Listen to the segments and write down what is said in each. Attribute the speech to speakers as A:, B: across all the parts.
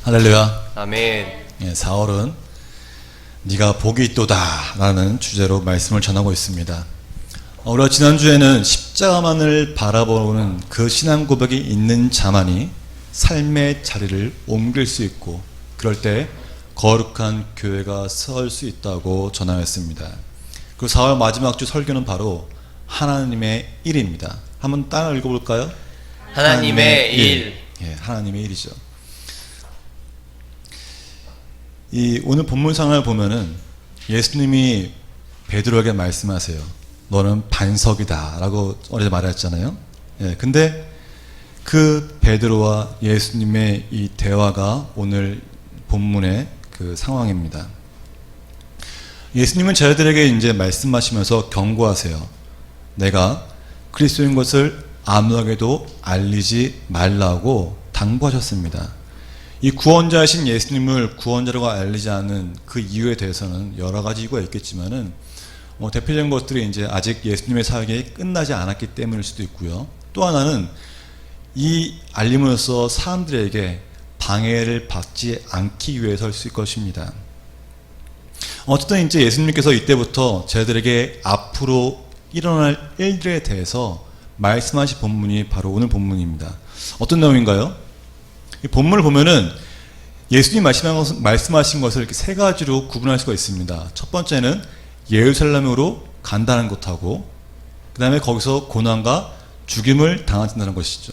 A: 할렐루야.
B: 아멘.
A: 4월은 네가 복이 있도다 라는 주제로 말씀을 전하고 있습니다. 우리가 지난주에는 십자가만을 바라보는 그 신앙 고백이 있는 자만이 삶의 자리를 옮길 수 있고, 그럴 때 거룩한 교회가 설 수 있다고 전하였습니다. 그리고 4월 마지막 주 설교는 바로 하나님의 일입니다. 한번 따라 읽어볼까요?
B: 하나님의 일.
A: 예, 하나님의 일이죠. 이 오늘 본문 상황을 보면은 예수님이 베드로에게 말씀하세요. 너는 반석이다 라고 어제 말했잖아요. 예, 근데 그 베드로와 예수님의 이 대화가 오늘 본문의 그 상황입니다. 예수님은 저희들에게 이제 말씀하시면서 경고하세요. 내가 그리스도인 것을 아무에게도 알리지 말라고 당부하셨습니다. 이 구원자이신 예수님을 구원자라고 알리지 않은 그 이유에 대해서는 여러 가지 이유가 있겠지만은 대표적인 것들이 이제 아직 예수님의 사역이 끝나지 않았기 때문일 수도 있고요. 또 하나는 이 알림으로써 사람들에게 방해를 받지 않기 위해서일 수 있을 것입니다. 어쨌든 이제 예수님께서 이때부터 저희들에게 앞으로 일어날 일들에 대해서 말씀하신 본문이 바로 오늘 본문입니다. 어떤 내용인가요? 이 본문을 보면은 예수님 말씀하신 것을 이렇게 세 가지로 구분할 수가 있습니다. 첫 번째는 예루살렘으로 간다는 것하고, 그 다음에 거기서 고난과 죽임을 당하신다는 것이죠.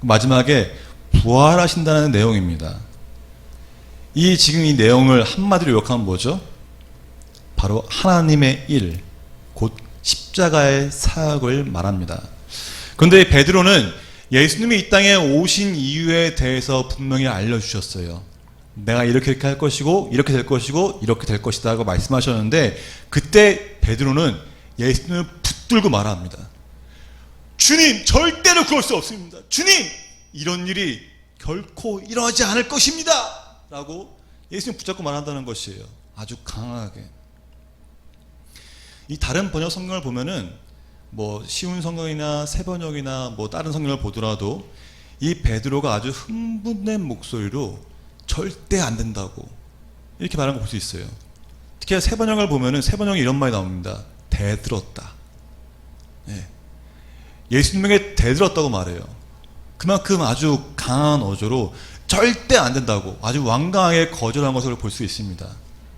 A: 마지막에 부활하신다는 내용입니다. 지금 이 내용을 한마디로 요약하면 뭐죠? 바로 하나님의 일, 곧 십자가의 사역을 말합니다. 그런데 베드로는 예수님이 이 땅에 오신 이유에 대해서 분명히 알려주셨어요. 내가 이렇게 할 것이고 이렇게 될 것이고 이렇게 될 것이다 라고 말씀하셨는데, 그때 베드로는 예수님을 붙들고 말합니다. 주님, 절대로 그럴 수 없습니다. 주님, 이런 일이 결코 일어나지 않을 것입니다 라고 예수님 붙잡고 말한다는 것이에요. 아주 강하게. 이 다른 번역 성경을 보면은 쉬운 성경이나 새 번역이나 다른 성경을 보더라도 이 베드로가 아주 흥분된 목소리로 절대 안 된다고 이렇게 말하는 거 볼 수 있어요. 특히 새 번역을 보면은 새 번역에 이런 말이 나옵니다. 대들었다. 예. 예수님에게 대들었다고 말해요. 그만큼 아주 강한 어조로 절대 안 된다고 아주 완강하게 거절한 것을 볼 수 있습니다.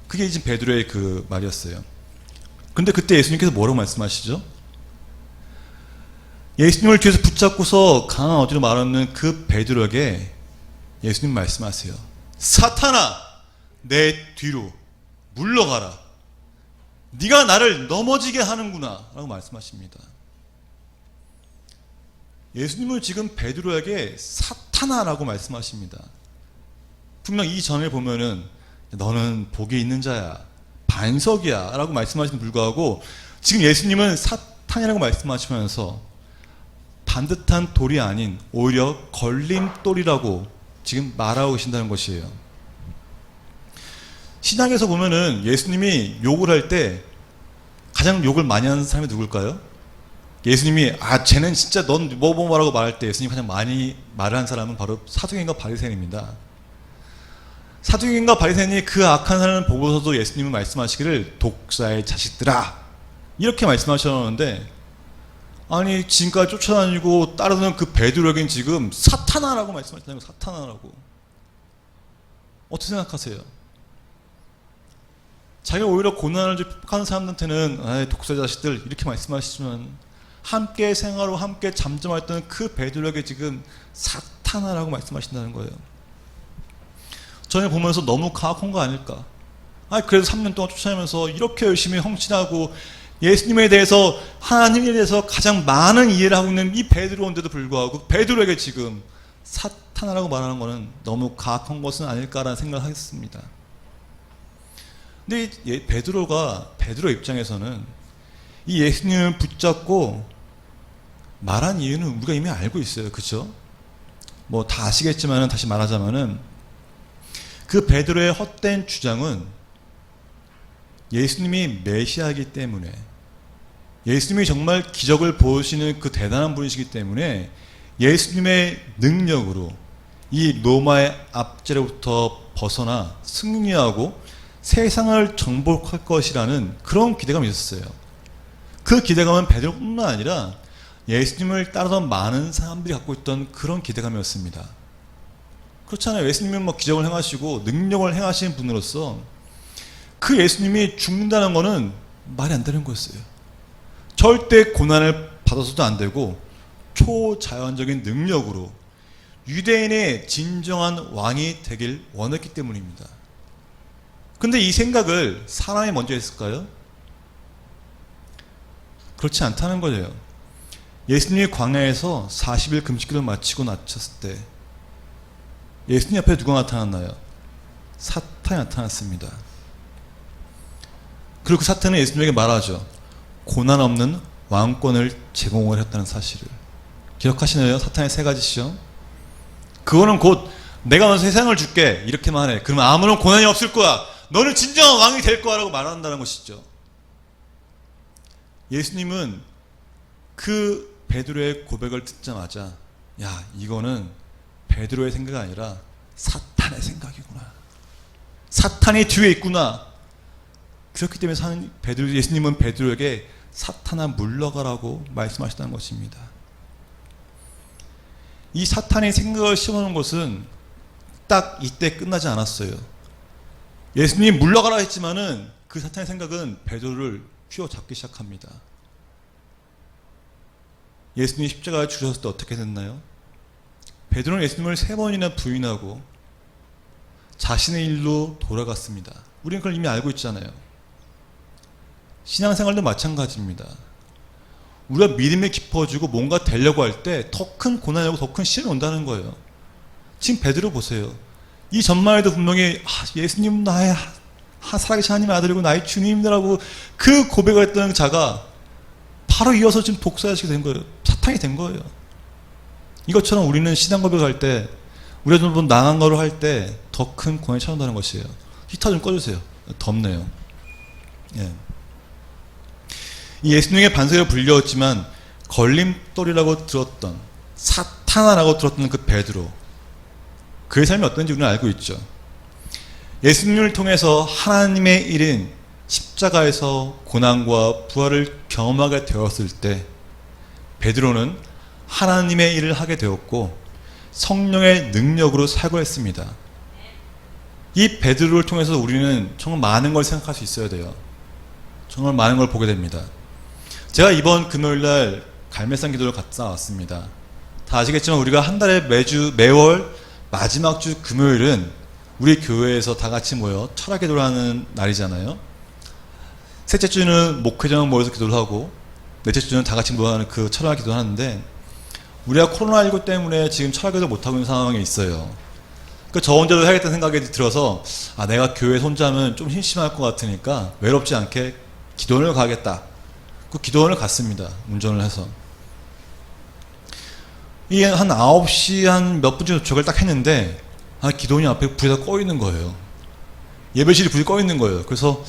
A: 그게 지금 베드로의 그 말이었어요. 근데 그때 예수님께서 뭐라고 말씀하시죠? 예수님을 뒤에서 붙잡고서 강한 어조로 말하는 그 베드로에게 예수님 말씀하세요. 사탄아, 내 뒤로 물러가라. 네가 나를 넘어지게 하는구나 라고 말씀하십니다. 예수님은 지금 베드로에게 사탄아 라고 말씀하십니다. 분명 이 전을 보면은 너는 복이 있는 자야, 반석이야 라고 말씀하시는 불구하고 지금 예수님은 사탄이라고 말씀하시면서 반듯한 돌이 아닌 오히려 걸림돌이라고 지금 말하고 계신다는 것이에요. 신약에서 보면은 예수님이 욕을 할 때 가장 욕을 많이 하는 사람이 누굴까요? 예수님이 쟤는 진짜 넌 뭐라고 말할 때 예수님이 가장 많이 말을 한 사람은 바로 사두개인과 바리새인입니다. 사두개인과 바리새인이 그 악한 사람을 보고서도 예수님은 말씀하시기를 독사의 자식들아 이렇게 말씀하셨는데, 아니 지금까지 쫓아다니고 따르는 그 베드로에겐 지금 사탄아라고 말씀하셨다는 거예요. 사탄아라고. 어떻게 생각하세요? 자기가 오히려 고난을 극복하는 사람들한테는 독사의 자식들 이렇게 말씀하시지만, 함께 생활하고 함께 잠잠했던 그 베드로에게 지금 사탄아라고 말씀하신다는 거예요. 저는 보면서 너무 가혹한 거 아닐까? 그래도 3년 동안 쫓아다니면서 이렇게 열심히 헌신하고 예수님에 대해서, 하나님에 대해서 가장 많은 이해를 하고 있는 이 베드로인데도 불구하고 베드로에게 지금 사탄아라고 말하는 것은 너무 가혹한 것은 아닐까라는 생각을 하겠습니다. 근데 베드로 입장에서는 이 예수님을 붙잡고 말한 이유는 우리가 이미 알고 있어요. 그렇죠? 다 아시겠지만 다시 말하자면은 그 베드로의 헛된 주장은 예수님이 메시아이기 때문에, 예수님이 정말 기적을 보시는 그 대단한 분이시기 때문에 예수님의 능력으로 이 로마의 압제로부터 벗어나 승리하고 세상을 정복할 것이라는 그런 기대감이 있었어요. 그 기대감은 베드로뿐만 아니라 예수님을 따르던 많은 사람들이 갖고 있던 그런 기대감이었습니다. 그렇잖아요. 예수님은 뭐 기적을 행하시고 능력을 행하시는 분으로서 그 예수님이 죽는다는 것은 말이 안 되는 거였어요. 절대 고난을 받아서도 안 되고 초자연적인 능력으로 유대인의 진정한 왕이 되길 원했기 때문입니다. 근데 이 생각을 사람이 먼저 했을까요? 그렇지 않다는 거예요. 예수님이 광야에서 40일 금식기를 마치고 나쳤을 때 예수님 앞에 누가 나타났나요? 사탄이 나타났습니다. 그리고 그 사탄은 예수님에게 말하죠. 고난 없는 왕권을 제공을 했다는 사실을. 기억하시나요? 사탄의 세 가지 시험. 그거는 곧 내가 너 세상을 줄게 이렇게만 해. 그러면 아무런 고난이 없을 거야. 너는 진정한 왕이 될 거야 라고 말한다는 것이죠. 예수님은 그 베드로의 고백을 듣자마자 야, 이거는 베드로의 생각이 아니라 사탄의 생각이구나. 사탄이 뒤에 있구나. 그렇기 때문에 예수님은 베드로에게 사탄아 물러가라고 말씀하셨다는 것입니다. 이 사탄의 생각을 심어놓은 것은 딱 이때 끝나지 않았어요. 예수님이 물러가라 했지만은 그 사탄의 생각은 베드로를 휘어잡기 시작합니다. 예수님이 십자가에 죽으셨을 때 어떻게 됐나요? 베드로는 예수님을 3번이나 부인하고 자신의 일로 돌아갔습니다. 우리는 그걸 이미 알고 있잖아요. 신앙생활도 마찬가지입니다. 우리가 믿음이 깊어지고 뭔가 되려고 할 때 더 큰 고난이 오고 더 큰 시련이 온다는 거예요. 지금 베드로 보세요. 이 전말에도 분명히 예수님 나의 살아계신 하나님의 아들이고 나의 주님이라고 그 고백을 했던 자가 바로 이어서 지금 독사하시게 된 거예요. 사탄이 된 거예요. 이것처럼 우리는 신앙 고백할 때 우리가 좀 나간 거를 할 때 더 큰 고난이 찾아온다는 것이에요. 히터 좀 꺼주세요. 덥네요. 예. 이 예수님의 반석에 불렸지만 걸림돌이라고 들었던 사탄아라고 들었던 그 베드로, 그의 삶이 어떤지 우리는 알고 있죠. 예수님을 통해서 하나님의 일인 십자가에서 고난과 부활을 경험하게 되었을 때 베드로는 하나님의 일을 하게 되었고 성령의 능력으로 살고 했습니다. 이 베드로를 통해서 우리는 정말 많은 걸 생각할 수 있어야 돼요. 정말 많은 걸 보게 됩니다. 제가 이번 금요일날 갈매산 기도를 갔다 왔습니다. 다 아시겠지만 우리가 한 달에 매월 마지막 주 금요일은 우리 교회에서 다 같이 모여 철학 기도를 하는 날이잖아요. 셋째 주는 목회장 모여서 기도를 하고 넷째 주는 다 같이 모여하는 그 철학 기도를 하는데 우리가 코로나19 때문에 지금 철학 기도를 못하고 있는 상황에 있어요. 저 혼자도 해야겠다는 생각이 들어서 내가 교회에서 혼자 하면 좀 심심할 것 같으니까 외롭지 않게 기도원을 가겠다. 그 기도원을 갔습니다. 운전을 해서. 이게 한 9시 한 몇 분쯤 도착을 딱 했는데 기도원이 앞에 불이 다 꺼 있는 거예요. 예배실이 불이 꺼 있는 거예요. 그래서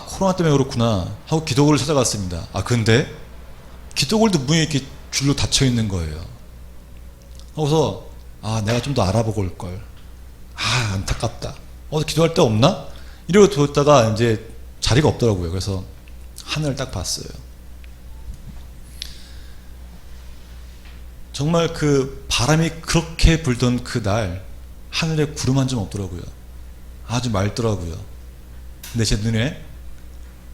A: 코로나 때문에 그렇구나 하고 기도골을 찾아갔습니다. 근데 기도골도 문이 이렇게 줄로 닫혀 있는 거예요. 그래서 내가 좀 더 알아보고 올걸. 안타깝다. 기도할 데 없나? 이러고 두었다가 이제 자리가 없더라고요. 그래서 하늘을 딱 봤어요. 정말 그 바람이 그렇게 불던 그날 하늘에 구름 한 점 없더라고요. 아주 맑더라고요. 근데 제 눈에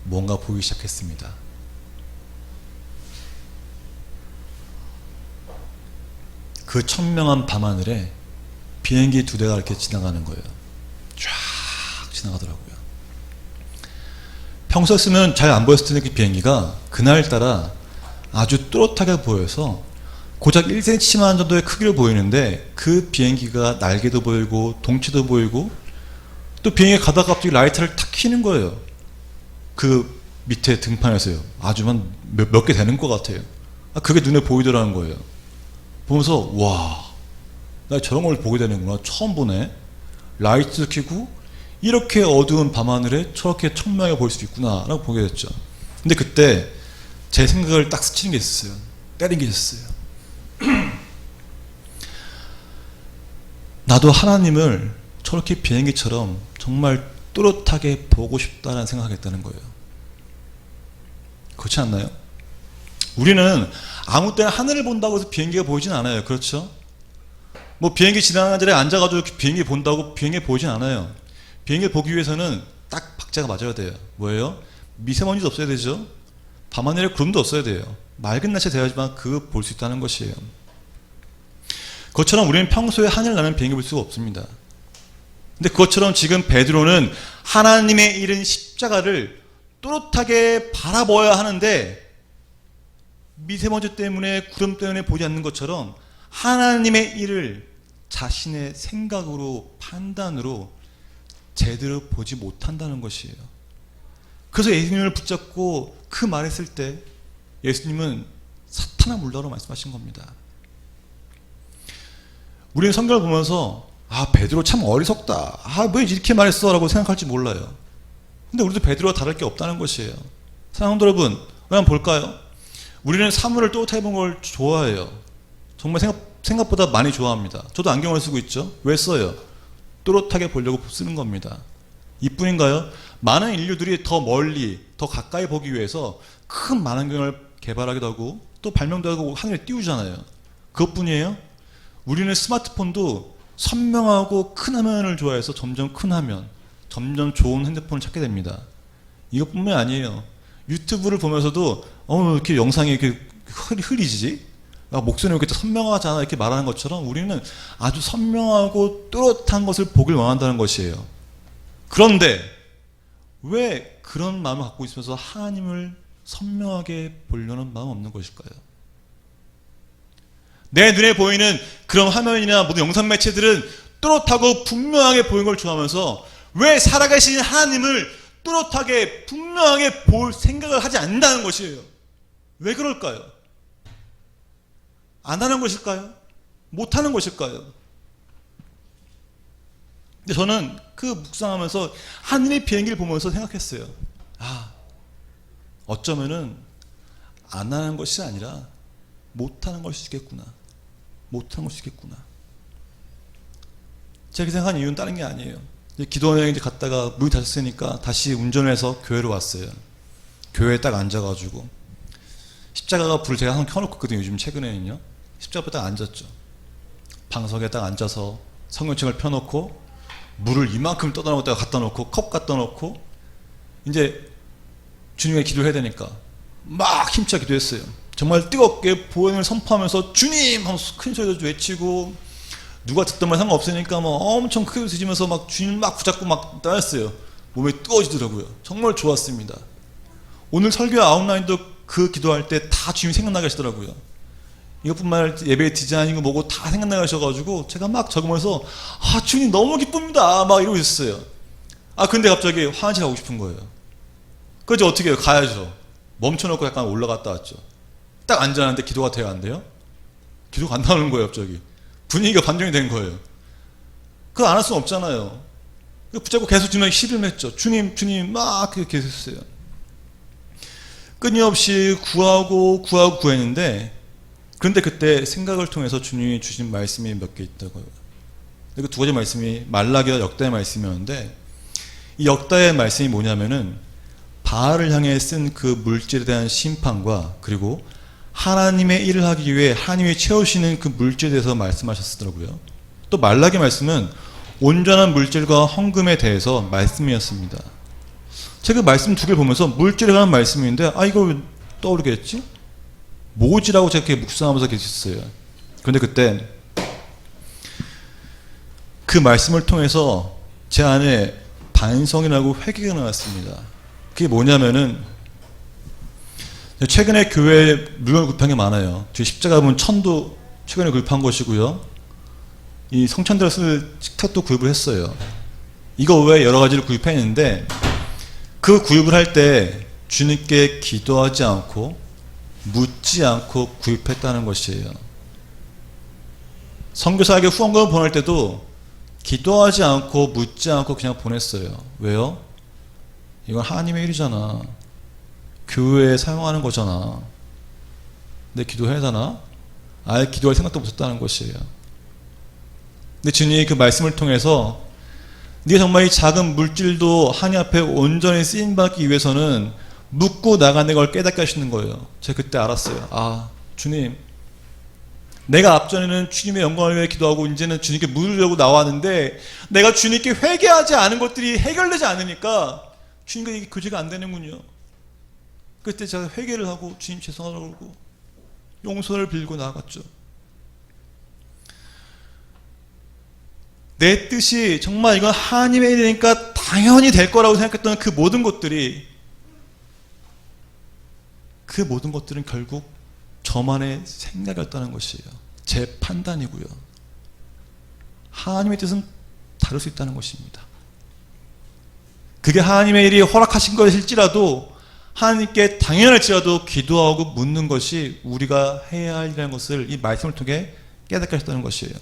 A: 뭔가 보이기 시작했습니다. 그 천명한 밤하늘에 비행기 2대가 이렇게 지나가는 거예요. 쫙 지나가더라고요. 평소였으면 잘 안 보였을 텐데 그 비행기가 그날따라 아주 또렷하게 보여서 고작 1cm만 정도의 크기로 보이는데 그 비행기가 날개도 보이고 동체도 보이고 또 비행기 가다가 갑자기 라이트를 탁 켜는 거예요. 그 밑에 등판에서요. 아주 몇 개 되는 것 같아요. 그게 눈에 보이더라는 거예요. 보면서 나 저런 걸 보게 되는구나. 처음 보네. 라이트도 켜고 이렇게 어두운 밤하늘에 저렇게 천명하게 보일 수 있구나 라고 보게 됐죠. 근데 그때 제 생각을 딱 스치는 게 있었어요. 때린 게 있었어요. 나도 하나님을 저렇게 비행기처럼 정말 또렷하게 보고 싶다는 생각하겠다는 거예요. 그렇지 않나요? 우리는 아무 때나 하늘을 본다고 해서 비행기가 보이진 않아요. 그렇죠? 뭐 비행기 지나가는 자리에 앉아가지고 비행기 본다고 비행기 보이진 않아요. 비행기 보기 위해서는 딱 박자가 맞아야 돼요. 뭐예요? 미세먼지도 없어야 되죠. 밤하늘에 구름도 없어야 돼요. 맑은 날씨에 돼야지만 그거 볼 수 있다는 것이에요. 그것처럼 우리는 평소에 하늘 나는 비행기 볼 수가 없습니다. 근데 그것처럼 지금 베드로는 하나님의 일은 십자가를 또렷하게 바라보아야 하는데 미세먼지 때문에 구름 때문에 보지 않는 것처럼 하나님의 일을 자신의 생각으로 판단으로 제대로 보지 못한다는 것이에요. 그래서 예수님을 붙잡고 그 말했을 때 예수님은 사탄아 물러라 말씀하신 겁니다. 우리는 성경을 보면서 베드로 참 어리석다. 왜 이렇게 말했어? 라고 생각할지 몰라요. 근데 우리도 베드로와 다를 게 없다는 것이에요. 사랑하는 여러분, 한번 볼까요? 우리는 사물을 또렷하게 보는 걸 좋아해요. 정말 생각보다 많이 좋아합니다. 저도 안경을 쓰고 있죠. 왜 써요? 또렷하게 보려고 쓰는 겁니다. 이뿐인가요? 많은 인류들이 더 멀리, 더 가까이 보기 위해서 큰 망원경을 개발하기도 하고 또 발명도 하고 하늘에 띄우잖아요. 그것뿐이에요? 우리는 스마트폰도 선명하고 큰 화면을 좋아해서 점점 큰 화면, 점점 좋은 핸드폰을 찾게 됩니다. 이것뿐만이 아니에요. 유튜브를 보면서도 이렇게 영상이 이렇게 흐리지? 목소리가 이렇게 선명하잖아 이렇게 말하는 것처럼 우리는 아주 선명하고 또렷한 것을 보길 원한다는 것이에요. 그런데 왜 그런 마음을 갖고 있으면서 하나님을 선명하게 보려는 마음 없는 것일까요? 내 눈에 보이는 그런 화면이나 모든 영상 매체들은 또렷하고 분명하게 보이는 걸 좋아하면서 왜 살아계신 하나님을 또렷하게 분명하게 볼 생각을 하지 않는다는 것이에요. 왜 그럴까요? 안 하는 것일까요? 못 하는 것일까요? 근데 저는 그 묵상하면서 하늘의 비행기를 보면서 생각했어요. 어쩌면은 안 하는 것이 아니라 못 하는 것일 수 있겠구나. 못 하는 것일 수 있겠구나. 제가 생각한 이유는 다른 게 아니에요. 기도 여행 갔다가 문이 닫혔으니까 다시 운전을 해서 교회로 왔어요. 교회에 딱 앉아가지고 십자가가 불을 제가 항상 켜놓고 있거든요. 요즘 최근에는요. 십자가 앞에 딱 앉았죠. 방석에 딱 앉아서 성경책을 펴놓고 물을 이만큼 떠다 놓고 갖다 놓고 컵 갖다 놓고 이제 주님의 기도를 해야 되니까 막 힘차게 기도했어요. 정말 뜨겁게 보행을 선포하면서 주님 하면서 큰 소리로 외치고 누가 듣던 말 상관없으니까 엄청 크게 웃으면서 막 주님 막 붙잡고 막 따랐어요. 몸이 뜨거워지더라고요. 정말 좋았습니다. 오늘 설교 아웃라인도 그 기도할 때 다 주님이 생각나게 하시더라고요. 이것뿐만 아니라 예배의 디자인이고 뭐고 다 생각나게 하셔가지고 제가 막 적으면서 주님 너무 기쁩니다 막 이러고 있었어요. 근데 갑자기 화장실 가고 싶은 거예요. 그래서 어떻게 해요? 가야죠. 멈춰놓고 약간 올라갔다 왔죠. 딱 앉았는데 기도가 돼야 안 돼요? 기도가 안 나오는 거예요. 갑자기 분위기가 반전이 된 거예요. 그거 안 할 수는 없잖아요. 붙잡고 계속 주님에게 시름을 했죠. 주님 막 그렇게 했어요. 끊임없이 구했는데 그런데 그때 생각을 통해서 주님이 주신 말씀이 몇 개 있다고요. 그 두 가지 말씀이 말라기와 역다의 말씀이었는데 이 역다의 말씀이 뭐냐면은 바알을 향해 쓴 그 물질에 대한 심판과 그리고 하나님의 일을 하기 위해 하나님이 채우시는 그 물질에 대해서 말씀하셨더라고요. 또 말라기 말씀은 온전한 물질과 헌금에 대해서 말씀이었습니다. 제가 말씀 두 개를 보면서 물질에 관한 말씀인데 이거 왜 떠오르겠지? 뭐지라고 제가 이렇게 묵상하면서 계셨어요. 그런데 그때 그 말씀을 통해서 제 안에 반성이라고 회개가 나왔습니다. 그게 뭐냐면은 최근에 교회에 물건을 구입한 게 많아요. 뒤에 십자가 보면 천도 최근에 구입한 것이고요. 이 성찬대로 쓸 식탁도 구입을 했어요. 이거 외에 여러 가지를 구입했는데 그 구입을 할 때 주님께 기도하지 않고 묻지 않고 구입했다는 것이에요. 선교사에게 후원금을 보낼 때도 기도하지 않고 묻지 않고 그냥 보냈어요. 왜요? 이건 하나님의 일이잖아. 교회에 사용하는 거잖아. 근데 기도해야 되나? 아예 기도할 생각도 못했다는 것이에요. 근데 주님이 그 말씀을 통해서 네가 정말 이 작은 물질도 하나님 앞에 온전히 쓰임받기 위해서는 묻고 나가는 걸 깨닫게 하시는 거예요. 제가 그때 알았어요. 아, 주님, 내가 앞전에는 주님의 영광을 위해 기도하고 이제는 주님께 물으려고 나왔는데 내가 주님께 회개하지 않은 것들이 해결되지 않으니까 주님과 이게 교제가 안 되는군요. 그때 제가 회개를 하고 주님 죄송하다고 그러고 용서를 빌고 나아갔죠. 내 뜻이 정말 이건 하나님의 일이니까 당연히 될 거라고 생각했던 그 모든 것들은 결국 저만의 생각이었다는 것이에요. 제 판단이고요. 하나님의 뜻은 다를 수 있다는 것입니다. 그게 하나님의 일이 허락하신 것일지라도 하나님께 당연할지라도 기도하고 묻는 것이 우리가 해야 할 일이라는 것을 이 말씀을 통해 깨닫게 하셨다는 것이에요.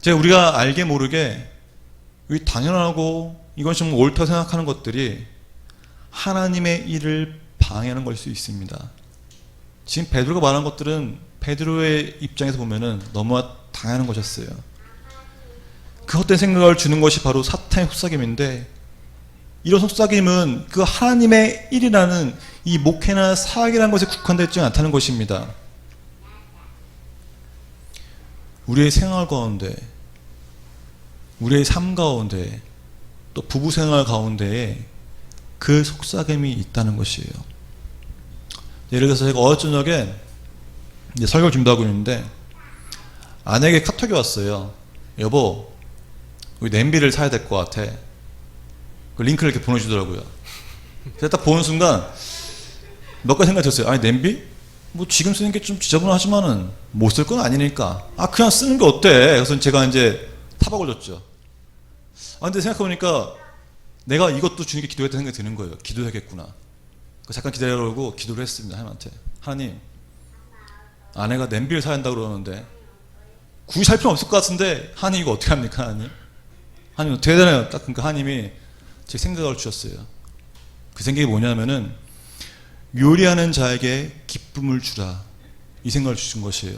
A: 제가 우리가 알게 모르게 이 당연하고 이건 좀 옳다고 생각하는 것들이 하나님의 일을 방해하는 걸 수 있습니다. 지금 베드로가 말한 것들은 베드로의 입장에서 보면은 너무나 당연한 것이었어요. 그 헛된 생각을 주는 것이 바로 사탄의 속삭임인데 이런 속삭임은 그 하나님의 일이라는 이 목회나 사역이라는 것에 국한되어 있지 않다는 것입니다. 우리의 생활 가운데, 우리의 삶 가운데, 또 부부 생활 가운데에 그 속삭임이 있다는 것이에요. 예를 들어서 제가 어제 저녁에 이제 설교를 준비하고 있는데 아내에게 카톡이 왔어요. 여보, 우리 냄비를 사야 될 것 같아. 그 링크를 이렇게 보내주더라고요. 제가 딱 보는 순간 몇 가지 생각이 들었어요. 아니, 냄비? 뭐 지금 쓰는 게 좀 지저분하지만은 못 쓸 건 아니니까. 아, 그냥 쓰는 게 어때? 그래서 제가 이제 타박을 줬죠. 아, 근데 생각해보니까 내가 이것도 주님께 기도했다는 생각이 드는 거예요. 기도해야겠구나. 잠깐 기다려라고 기도를 했습니다. 하나님한테. 하나님, 아내가 냄비를 사야 한다고 그러는데 굳이 살 필요는 없을 것 같은데 하나님 이거 어떻게 합니까? 하나님 대단해요. 딱 그러니까 하나님이 제 생각을 주셨어요. 그 생각이 뭐냐면은 요리하는 자에게 기쁨을 주라, 이 생각을 주신 것이에요.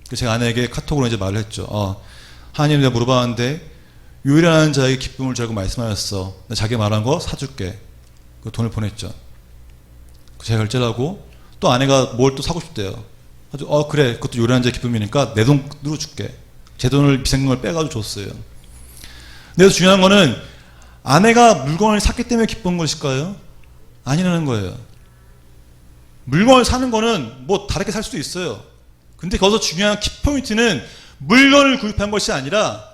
A: 그래서 제가 아내에게 카톡으로 이제 말을 했죠. 하나님, 내가 물어봤는데 요리하는 자에게 기쁨을 주라고 말씀하셨어. 나 자기 말한 거 사줄게. 그 돈을 보냈죠. 제가 결제를 하고 또 아내가 뭘 또 사고 싶대요. 아주 그래, 그것도 요리하는 자의 기쁨이니까 내 돈으로 줄게. 제 돈을 비상금을 빼가지고 줬어요. 그래서 중요한 거는 아내가 물건을 샀기 때문에 기쁜 것일까요? 아니라는 거예요. 물건을 사는 거는 뭐 다르게 살 수도 있어요. 근데 거기서 중요한 키포인트는 물건을 구입한 것이 아니라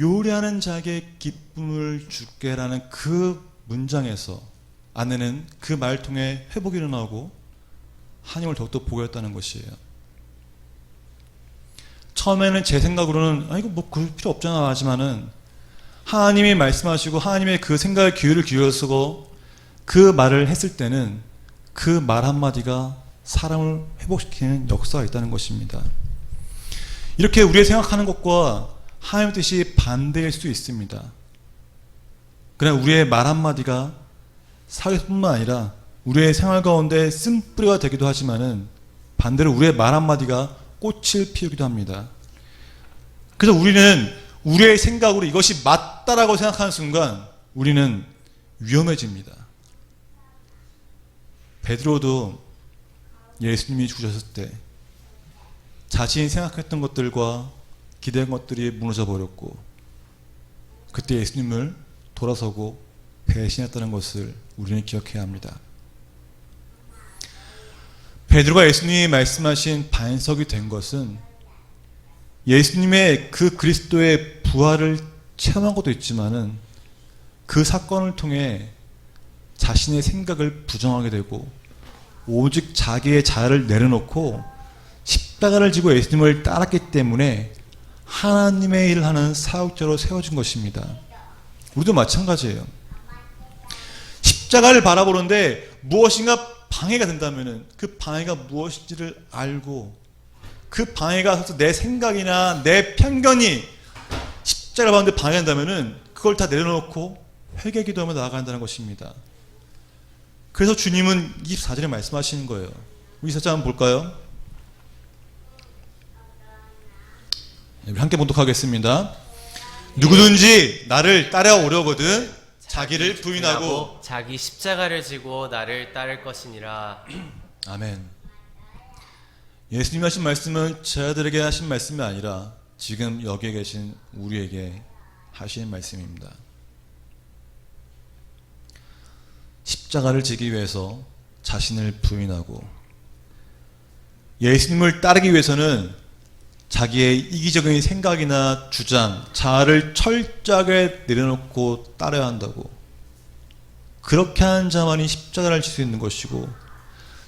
A: 요리하는 자에게 기쁨을 줄게라는 그 문장에서 아내는 그 말 통해 회복이 일어나고 하나님을 더욱더 보게 했다는 것이에요. 처음에는 제 생각으로는 이거 뭐 그럴 필요 없잖아 하지만은 하나님이 말씀하시고 하나님의 그 생각에 귀를 기울여서 그 말을 했을 때는 그 말 한마디가 사람을 회복시키는 역사가 있다는 것입니다. 이렇게 우리의 생각하는 것과 하나님의 뜻이 반대일 수 있습니다. 그러나 우리의 말 한마디가 사회뿐만 아니라 우리의 생활 가운데 쓴뿌리가 되기도 하지만은 반대로 우리의 말 한마디가 꽃을 피우기도 합니다. 그래서 우리는 우리의 생각으로 이것이 맞다라고 생각하는 순간 우리는 위험해집니다. 베드로도 예수님이 죽으셨을 때 자신이 생각했던 것들과 기대한 것들이 무너져 버렸고 그때 예수님을 돌아서고 배신했다는 것을 우리는 기억해야 합니다. 베드로가 예수님이 말씀하신 반석이 된 것은 예수님의 그 그리스도의 부활을 체험한 것도 있지만은 그 사건을 통해 자신의 생각을 부정하게 되고 오직 자기의 자아를 내려놓고 십자가를 지고 예수님을 따랐기 때문에 하나님의 일을 하는 사역자로 세워진 것입니다. 우리도 마찬가지예요. 십자가를 바라보는데 무엇인가 방해가 된다면 그 방해가 무엇인지를 알고 그 방해가 내 생각이나 내 편견이 십자가를 바라보는데 방해한다면 그걸 다 내려놓고 회개 기도하며 나아간다는 것입니다. 그래서 주님은 24절에 말씀하시는 거예요. 24절 한번 볼까요? 우리 함께 봉독하겠습니다. 누구든지 나를 따라오려거든 자기를 부인하고
B: 자기 십자가를 지고 나를 따를 것이니라.
A: 아멘. 예수님이 하신 말씀은 저희들에게 하신 말씀이 아니라 지금 여기에 계신 우리에게 하시는 말씀입니다. 십자가를 지기 위해서 자신을 부인하고 예수님을 따르기 위해서는 자기의 이기적인 생각이나 주장, 자아를 철저하게 내려놓고 따라야 한다고. 그렇게 하는 자만이 십자가를 질 수 있는 것이고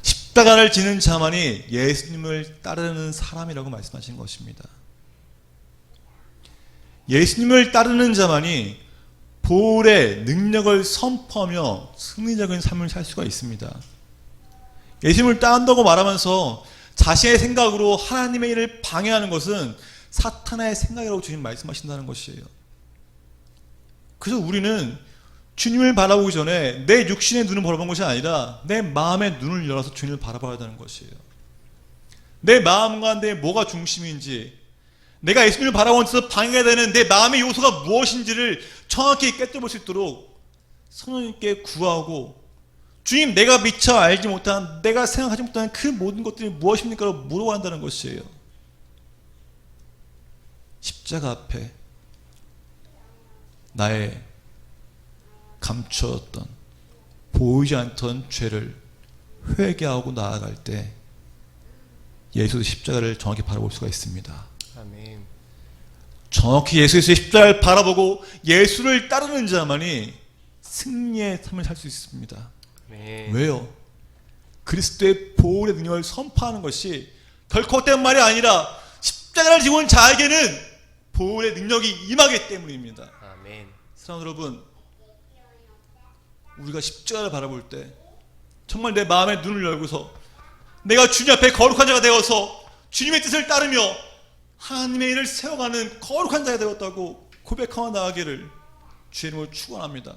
A: 십자가를 지는 자만이 예수님을 따르는 사람이라고 말씀하신 것입니다. 예수님을 따르는 자만이 보혈의 능력을 선포하며 승리적인 삶을 살 수가 있습니다. 예수님을 따른다고 말하면서 자신의 생각으로 하나님의 일을 방해하는 것은 사탄의 생각이라고 주님 말씀하신다는 것이에요. 그래서 우리는 주님을 바라보기 전에 내 육신의 눈을 바라보는 것이 아니라 내 마음의 눈을 열어서 주님을 바라봐야 되는 것이에요. 내 마음 가운데 뭐가 중심인지, 내가 예수님을 바라보는 데서 방해가 되는 내 마음의 요소가 무엇인지를 정확히 깨뜨려볼 수 있도록 성령님께 구하고, 주님, 내가 미처 알지 못한, 내가 생각하지 못한 그 모든 것들이 무엇입니까? 라고 물어본다는 것이에요. 십자가 앞에 나의 감추었던, 보이지 않던 죄를 회개하고 나아갈 때 예수의 십자가를 정확히 바라볼 수가 있습니다.
B: 아멘.
A: 정확히 예수의 십자가를 바라보고 예수를 따르는 자만이 승리의 삶을 살 수 있습니다.
B: 아멘.
A: 왜요? 그리스도의 보혈의 능력을 선포하는 것이 결코 헛된 말이 아니라 십자가를 지고 있는 자에게는 보혈의 능력이 임하기 때문입니다.
B: 아멘.
A: 사랑하는 여러분, 우리가 십자가를 바라볼 때 정말 내 마음의 눈을 열고서 내가 주님 앞에 거룩한 자가 되어서 주님의 뜻을 따르며 하나님의 일을 세워가는 거룩한 자가 되었다고 고백하며 나아가기를 주의 이름으로 축원합니다.